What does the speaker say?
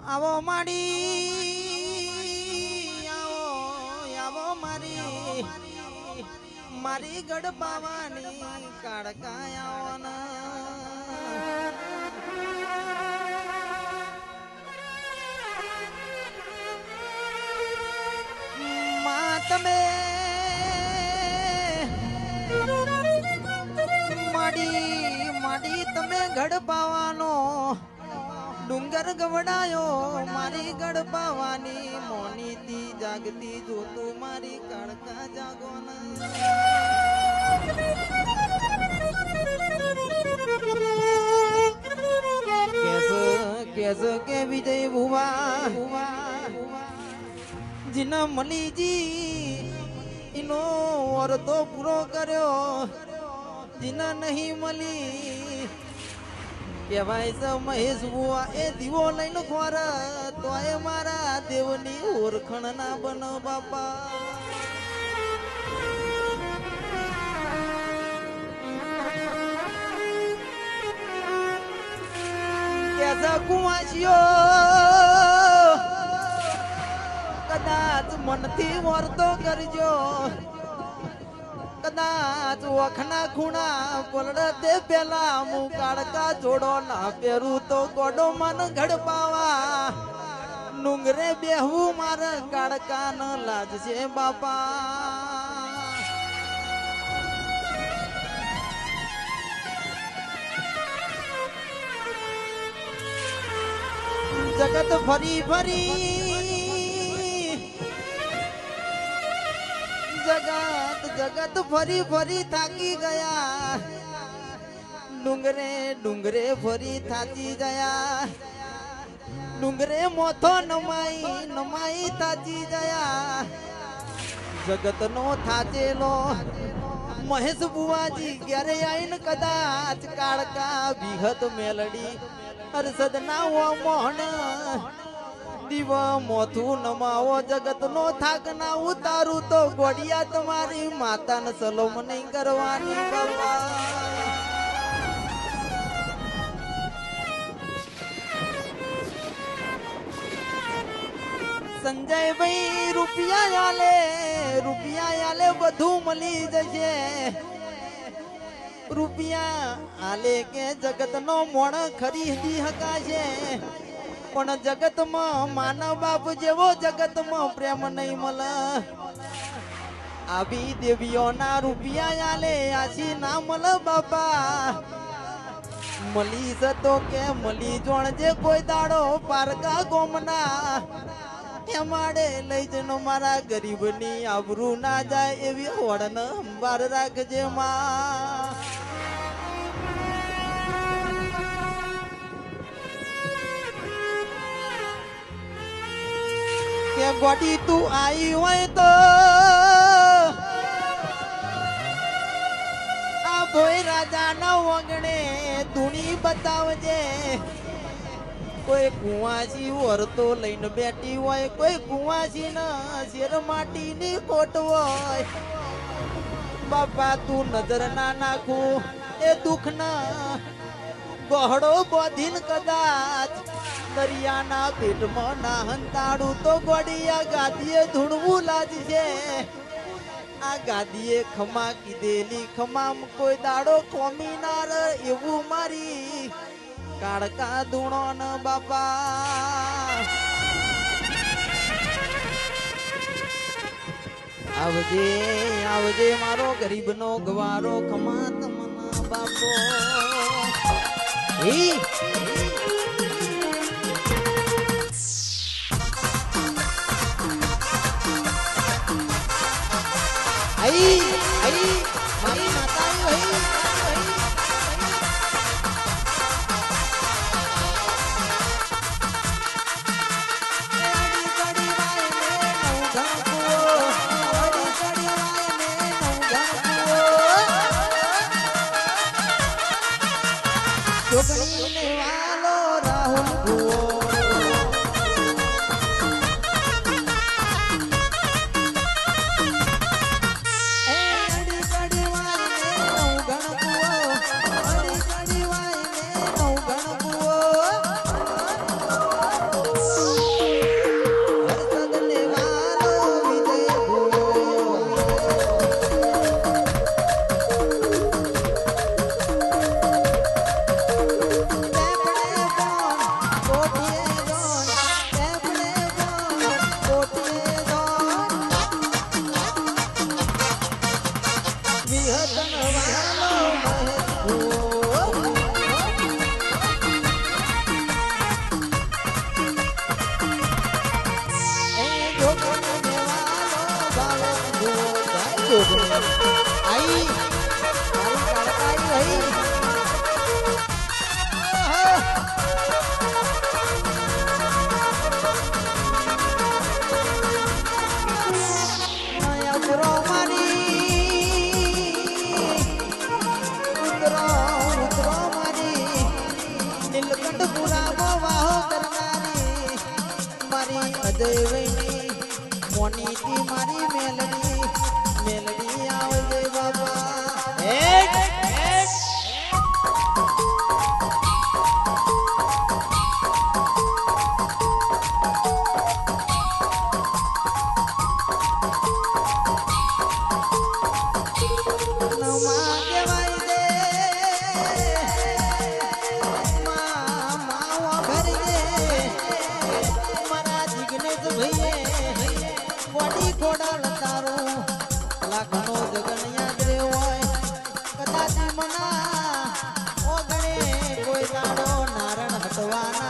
આવો માડી આવો મારી મારી ગઢ પાવાની કાળકાયાઓના તમે માડી તમે ગઢ પાવાનો ડુંગર ગવડાયો મારી ગઢ પાવાની મોનીથી જાગતી જોતું મારી કાળકા જાગોના કેસ કે વિજય ભુવા જીના મલીજી એનો વર્તો પૂરો કર્યો જીના નહીં મળી કહેવાય છે મહેશ બુઆ એ દીવો લઈને ખોર તો એ મારા દેવની ઓળખણ ના બનો બાપા કેસા કુવાશીઓ કદાચ મનથી વર્તો કરજો કદાચ વખના ખૂણા પલડે તે પેલા હું કાળકા જોડો ના પહેરું તો ગોડો મન ઘડપાવા ડુંગરે બેહવું મારે કાળકા ન લાજ છે બાપા જગત ફરી ફરી જગત ફરી ફરી થાકી ગયા ડુંગરે ફરી થાકી ગયા ડુંગરે મોથો નમાઈ થાકી ગયા જગત નો થાચેલો મહેશ બુવાજી ઘરે આઈને કદાચ કાળકા વિહત મેલડી હર્ષદ ના મોહન દીવા મોથું નમાવો જગત નો થાક ના ઉતારું તો ગોડિયા તમારી માતા ને સલોમ નહીં કરવાની બાબા સંજયભાઈ રૂપિયા આલે બધું મળી જશે રૂપિયા આલે કે જગત નો મોણ ખરીદી હકાશે પણ જગતમાં માનવ બાપ જેવો જગતમાં પ્રેમ નહીં મળે આવી દેવીઓના રૂપિયા આલે આશી ના મળે બાપા મળી જતો કે મળી જોણજે કોઈ દાડો પારકા ગોમના એ માડે લઈ જનો મારા ગરીબની આબરૂ ના જાય એવી હોડને અંબાર રાખજે માં કે ગોડી તું આવી હોય તો આ ભોય રાજા ના વગણે ધૂણી બતાવજે કોઈ કુવાસી વરતો લઈને બેઠી હોય કોઈ કુવાસી ના શેર માટી ની કોટ હોય બાપા તું નજર ના નાખું એ દુઃખ ના ગોહડો બોધીન કદાચ દરિયાના પેટમાં ના હંતાડું તો ગોડિયા ગાદીએ ધૂણવું લાજશે આ ગાદીએ ખમા કીધેલી ખમામ કોઈ દાડો કોમી ના રે એવું મારી કાળકા ધૂણો ન બાપા આવજે મારો ગરીબ નો ગવારો ખમા તમના બાપો મારી માતા રાહુલ આઈ મારી કાળકાઈ હઈ માયા પુરો મારી ઉતરો મારી નીલકંઠ પુરા વાહો કરનારી મારી અજય વૈની મોનીથી મારી મેલડી આવજે બાબા નમા કહેવાય દે માવા ભરજે મારા જીગનેશ ભઈએ કોડી કોડા લતારો લાખનો જગન યાદ રે હોય કદાચ મના ઓગણે કોઈ દાડો નારણ હટવાના